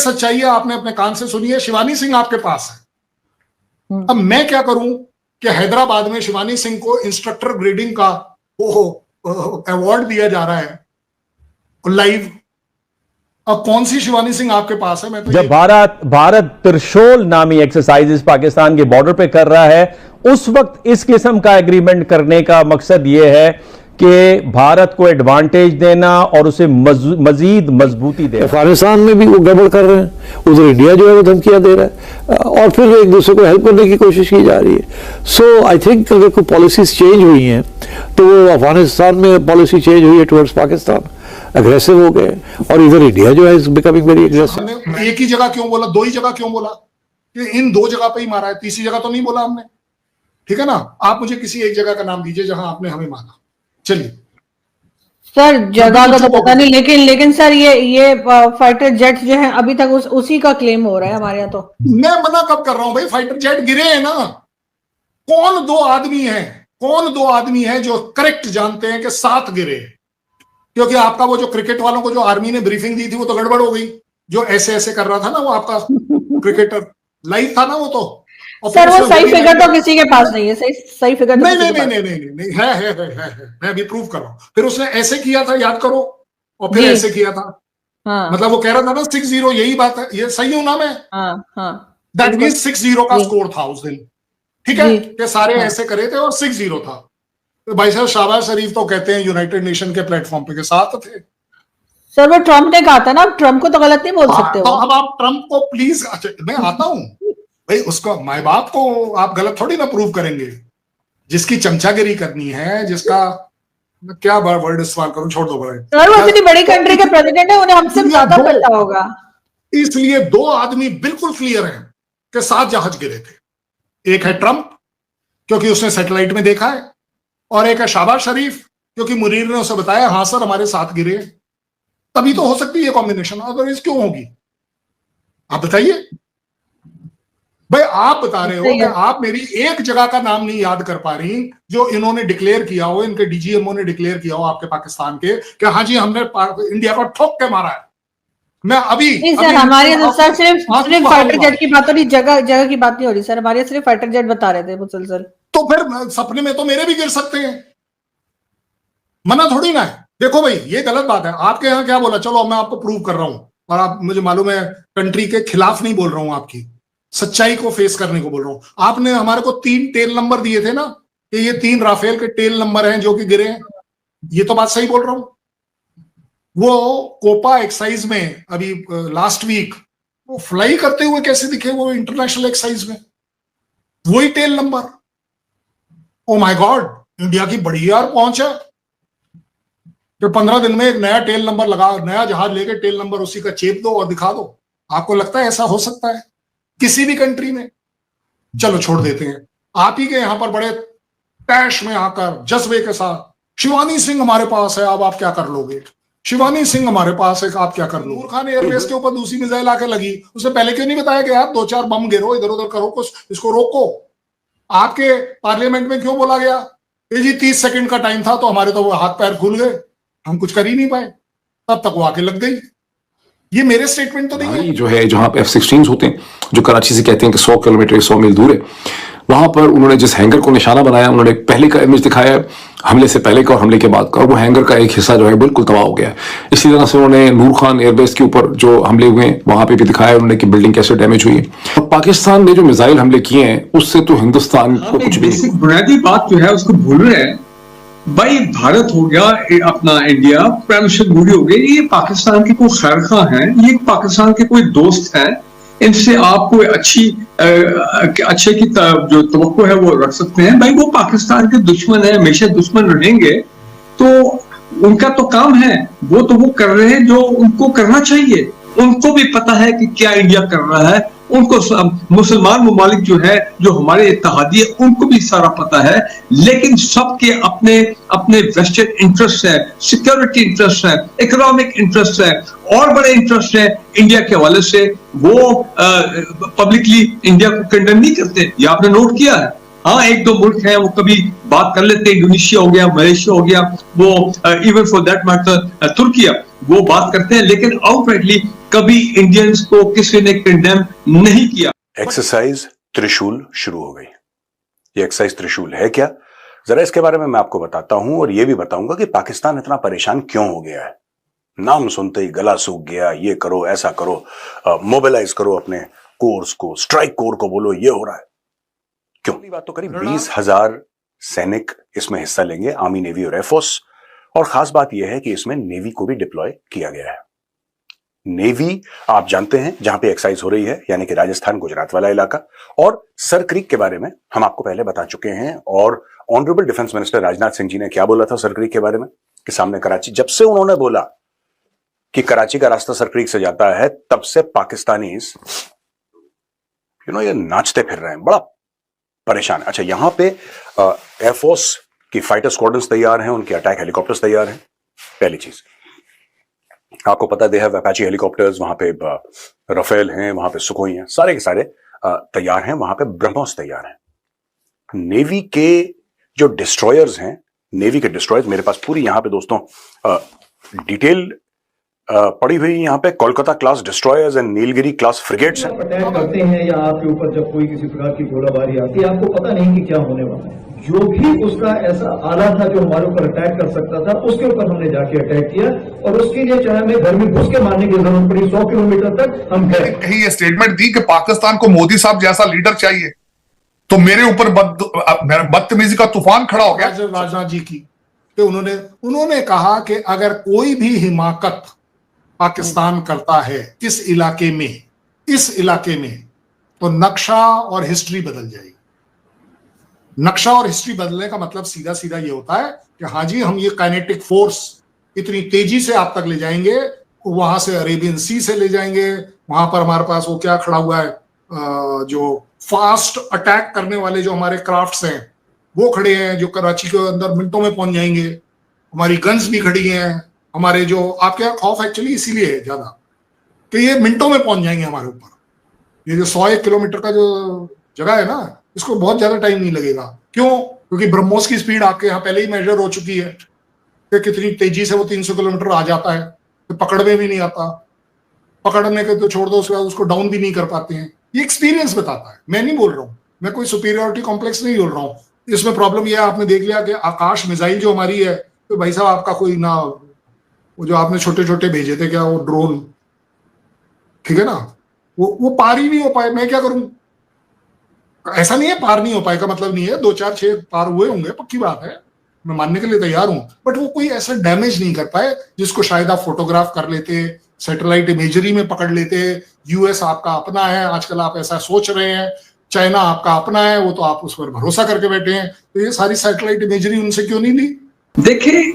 सच्चाई है, आपने अपने कान से सुनी है। शिवानी सिंह आपके पास है। अब मैं क्या करूं कि हैदराबाद में शिवानी सिंह को इंस्ट्रक्टर ग्रेडिंग का वो अवार्ड दिया जा रहा है लाइव। अब कौन सी शिवानी सिंह आपके पास है? मैं तो जब भारत त्रिशूल नामी एक्सरसाइजेस पाकिस्तान के बॉर्डर पे कर रहा है, उस वक्त इस किस्म का एग्रीमेंट करने का मकसद यह है कि भारत को एडवांटेज देना और उसे मजीद मजबूती देना। अफगानिस्तान में भी वो गड़बड़ कर रहे हैं, उधर इंडिया जो है वो धमकियां दे रहा है और फिर एक दूसरे को हेल्प करने की कोशिश की जा रही है। सो आई थिंक अगर कोई पॉलिसीज चेंज हुई हैं तो वो अफगानिस्तान में पॉलिसी चेंज हुई है टुवर्ड्स पाकिस्तान, अग्रेसिव हो गए, और इधर इंडिया जो है इज बिकमिंग वेरी एग्रेसिव। एक ही जगह क्यों बोला, दो ही जगह क्यों बोला? कि इन दो जगह पे ही मारा है, तीसरी जगह तो नहीं बोला हमने। ठीक है ना, आप मुझे किसी एक जगह का नाम दीजिए जहां आपने हमें माना। चलिए सर, जगह का तो पता नहीं, लेकिन सर ये फाइटर जेट जो है अभी तक उसी का क्लेम हो रहा है हमारे यहाँ। तो मैं मना कब कर रहा हूं भाई? फाइटर जेट गिरे हैं ना। कौन दो आदमी हैं जो करेक्ट जानते हैं कि 7 गिरे? क्योंकि आपका वो जो क्रिकेट वालों को जो आर्मी ने ब्रीफिंग दी थी वो तो गड़बड़ हो गई। जो ऐसे कर रहा था ना वो आपका क्रिकेटर, लाइव था ना वो तो। सर वो सही फिगर तो किसी के पास नहीं है, सही फिगर तो नहीं है। मैं अभी प्रूव कर रहा हूं। फिर उसने ऐसे किया था, याद करो, और फिर ऐसे किया था। हाँ। मतलब वो कह रहा था ना 6-0, यही बात है। ये सही हूं ना मैं? दैट मींस 6-0 का स्कोर था उस दिन। ठीक है कि सारे ऐसे करे थे और 6-0 था। तो भाई साहब शहबाज शरीफ तो कहते हैं यूनाइटेड नेशन के प्लेटफॉर्म पे के साथ थे। सर वो ट्रम्प ने कहा था ना, ट्रम्प को तो गलत नहीं बोल सकते। तो अब आप ट्रम्प को प्लीज, अच्छा मैं आता हूं भाई, उसको माए बाप को आप गलत थोड़ी ना प्रूव करेंगे। जिसकी चमचागिरी करनी है, जिसका क्या वर्ड इस्तेमाल करूं, छोड़ दो भाई। सर वो इतनी बड़ी कंट्री के प्रेसिडेंट है, उन्हें हमसे ज्यादा पता होगा। इसलिए 2 आदमी बिल्कुल क्लियर हैं कि 7 जहाज गिरे थे। एक है ट्रम्प क्योंकि उसने सैटेलाइट में देखा है, और एक है शहबाज शरीफ क्योंकि मुनीर ने उसे बताया हाँ सर हमारे 7 गिरे। तभी तो हो सकती है कॉम्बिनेशन, अदरवाइज क्यों होगी? आप बताइए भाई। आप बता रहे हो कि आप मेरी एक जगह का नाम नहीं याद कर पा रही जो इन्होंने डिक्लेयर किया हो, इनके डीजीएमओ ने डिक्लेयर किया हो आपके पाकिस्तान के, कि हाँ जी हमने इंडिया को ठोक के मारा है। मैं अभी सर हमारे सर सिर्फ फाइटर जेट की बात हो रही, जगह की बात नहीं हो रही सर। हमारे सिर्फ फाइटर जेट बता रहे थे मुसलसल। तो फिर सपने में तो मेरे भी गिर सकते हैं, मना थोड़ी ना है। देखो भाई ये गलत बात है। आपके यहाँ क्या बोला, चलो मैं आपको प्रूव कर रहा हूं, और आप मुझे मालूम है कंट्री के खिलाफ नहीं बोल रहा हूं, आपकी सच्चाई को फेस करने को बोल रहा हूं। आपने हमारे को 3 टेल नंबर दिए थे ना, कि ये 3 राफेल के टेल नंबर हैं जो कि गिरे हैं। ये तो बात सही बोल रहा हूं। वो कोपा एक्सरसाइज में अभी लास्ट वीक वो फ्लाई करते हुए कैसे दिखे वो इंटरनेशनल एक्सरसाइज में, वही tail number. Oh my god, India की बड़ी यार पहुंच है कि 15 दिन में एक नया टेल नंबर लगा, नया जहाज लेके टेल नंबर उसी का चेप दो और दिखा दो। आपको लगता है ऐसा हो सकता है किसी भी कंट्री में? चलो छोड़ देते हैं। आप ही के यहां पर बड़े टैश में आकर जज्बे के साथ शिवानी सिंह हमारे पास है, अब आप क्या कर लोगे? शिवानी सिंह हमारे पास है, आप क्या कर लो? नूर खान एयरबेस के ऊपर दूसरी मिसाइल आके लगी, उसने पहले क्यों नहीं बताया कि आप 2-4 बम गिरो, इधर उधर करो, कुछ इसको रोको? आपके पार्लियामेंट में क्यों बोला गया ये जी 30 सेकंड का टाइम था, तो हमारे तो वो हाथ पैर खुल गए, हम कुछ कर ही नहीं पाए, तब तक वो आके लग गई। ये मेरे स्टेटमेंट तो नहीं है। जो है जहां पे F-16 होते हैं, जो कराची से कहते हैं कि 100 किलोमीटर 100 मील दूर है, वहां पर उन्होंने जिस हैंगर को निशाना बनाया, उन्होंने पहले का इमेज दिखाया है, हमले से पहले का और हमले के बाद का, और वो हैंगर का एक हिस्सा जो है बिल्कुल तबाह हो गया है। इसी तरह से उन्होंने नूर खान एयरबेस के ऊपर जो हमले हुए हैं वहां पे भी दिखाया उन्होंने कि बिल्डिंग कैसे डैमेज हुई है। और पाकिस्तान ने जो मिसाइल हमले किए हैं उससे तो हिंदुस्तान को कुछ भी बेसिक बुनियादी बात जो है उसको भूल रहे हैं भाई। भारत हो गया, अपना इंडिया, प्राइम मिनिस्टर मोदी हो गए, ये पाकिस्तान के कोई खैरखा हैं, ये पाकिस्तान के कोई दोस्त हैं। इनसे आप कोई अच्छे की जो तवक्को है वो रख सकते हैं। भाई वो पाकिस्तान के दुश्मन है, हमेशा दुश्मन रहेंगे। तो उनका तो काम है, वो कर रहे हैं जो उनको करना चाहिए। उनको भी पता है कि क्या इंडिया कर रहा है, उनको मुसलमान ममालिक जो है, जो हमारे इत्तेहादी है, उनको भी सारा पता है। लेकिन सबके अपने अपने वेस्टेड इंटरेस्ट है, सिक्योरिटी इंटरेस्ट है, इकोनॉमिक इंटरेस्ट है, और बड़े इंटरेस्ट है इंडिया के हवाले से। वो पब्लिकली इंडिया को कंडेम नहीं करते, ये आपने नोट किया है। हाँ, एक दो मुल्क हैं वो कभी बात कर लेते हैं, इंडोनेशिया हो गया, मलेशिया हो गया, वो even for that matter Türkiye, वो बात करते हैं, लेकिन आउटराइटली कभी इंडियंस को किसी ने कंडेम नहीं किया। एक्सरसाइज त्रिशूल शुरू हो गई। ये एक्सरसाइज त्रिशूल है क्या, जरा इसके बारे में मैं आपको बताता हूं और ये भी बताऊंगा कि पाकिस्तान इतना परेशान क्यों हो गया है। नाम सुनते ही गला सूख गया, ये करो ऐसा करो, मोबिलाइज करो अपने कोर्स को, स्ट्राइक कोर को बोलो, ये हो रहा है क्यों? बात तो करीब 20,000 सैनिक इसमें हिस्सा लेंगे, आर्मी, नेवी और एयरफोर्स। और खास बात यह है कि इसमें नेवी को भी डिप्लॉय किया गया है। नेवी आप जानते हैं जहां पे एक्सरसाइज हो रही है, यानी कि राजस्थान गुजरात वाला इलाका। और सर क्रीक के बारे में हम आपको पहले बता चुके हैं, और honourable defence minister Rajnath Singh ji ने क्या बोला था सर क्रीक के बारे में कि सामने कराची, जब से उन्होंने बोला कि कराची का रास्ता सर क्रीक से जाता है, तब से पाकिस्तानीज ये नाचते फिर रहे हैं, बड़ा परेशान है। अच्छा, यहां पे एयरफोर्स की फाइटर स्क्वाड्रन्स तैयार हैं, उनके अटैक हेलीकॉप्टर्स तैयार हैं। पहली चीज आपको पता है, दे हैव अपाचे हेलीकॉप्टर्स, वहां पे राफेल हैं, वहां पे सुखोई हैं, सारे के सारे तैयार हैं, वहां पे ब्रह्मोस तैयार हैं। नेवी के जो डिस्ट्रॉयर्स हैं, नेवी के डिस्ट्रॉयर्स मेरे पास पूरी यहां पे दोस्तों डिटेल पड़ी हुई यहाँ पे, Kolkata class destroyers and Nilgiri class frigates हैं। अटैक करते हैं या आपके ऊपर जब कोई किसी प्रकार की गोलाबारी आती है, आपको पता नहीं कि क्या होने वाला है। जो भी उसका ऐसा आला था जो हमारे ऊपर अटैक कर सकता था, उसके ऊपर हमने जाके अटैक किया, और उसके लिए चाहे हमें घर में घुस के मारने की जरूरत पड़ी, 100 किलोमीटर तक हम गए। कहीं ये स्टेटमेंट दी कि पाकिस्तान को मोदी साहब जैसा लीडर चाहिए, तो मेरे ऊपर बदतमीजी का तूफान खड़ा हो गया। राजनाथ जी की कि उन्होंने कहा कि अगर कोई भी हिमाकत पाकिस्तान करता है इस इलाके में, तो नक्शा और हिस्ट्री बदल जाएगी। नक्शा और हिस्ट्री बदलने का मतलब सीधा सीधा ये होता है कि हाँ जी, हम ये काइनेटिक फोर्स इतनी तेजी से आप तक ले जाएंगे, वहां से अरेबियन सी से ले जाएंगे, वहां पर हमारे पास वो क्या खड़ा हुआ है, जो फास्ट अटैक करने वाले जो हमारे क्राफ्ट्स हैं वो खड़े हैं, जो कराची के अंदर मिनटों में पहुंच जाएंगे। हमारी गन्स भी खड़ी हैं, हमारे जो आपके यहाँ खौफ एक्चुअली इसीलिए है ज्यादा कि ये मिनटों में पहुंच जाएंगे हमारे ऊपर। ये जो 101 किलोमीटर का जो जगह है ना, इसको बहुत ज्यादा टाइम नहीं लगेगा। क्यों? क्योंकि ब्रह्मोस की स्पीड आपके यहाँ पहले ही मेजर हो चुकी है कि कितनी तेजी से वो 300 किलोमीटर आ जाता है, तो पकड़ में भी नहीं आता, पकड़ने के तो छोड़ दो, उसके बाद उसको डाउन भी नहीं कर पाते हैं। ये एक्सपीरियंस बताता है, मैं नहीं बोल रहा हूँ, मैं कोई सुपीरियरिटी कॉम्प्लेक्स नहीं बोल रहा हूँ। इसमें प्रॉब्लम यह आपने देख लिया कि आकाश मिसाइल जो हमारी है, तो भाई साहब आपका कोई ना, वो जो आपने छोटे छोटे भेजे थे क्या, वो ड्रोन, ठीक है ना, वो पार ही नहीं हो पाए। मैं क्या करूं? ऐसा नहीं है पार नहीं हो पाएगा मतलब नहीं है, 2 4 6 पार हुए होंगे, पक्की बात है, मैं मानने के लिए तैयार हूं, बट वो कोई ऐसा डैमेज नहीं कर पाए जिसको शायद आप फोटोग्राफ कर लेते, सैटेलाइट इमेजरी में पकड़ लेते। यूएस आपका अपना है, आजकल आप ऐसा सोच रहे हैं, चाइना आपका अपना है, वो तो आप उस पर भरोसा करके बैठे हैं, तो ये सारी सैटेलाइट इमेजरी उनसे क्यों नहीं ली? देखिए,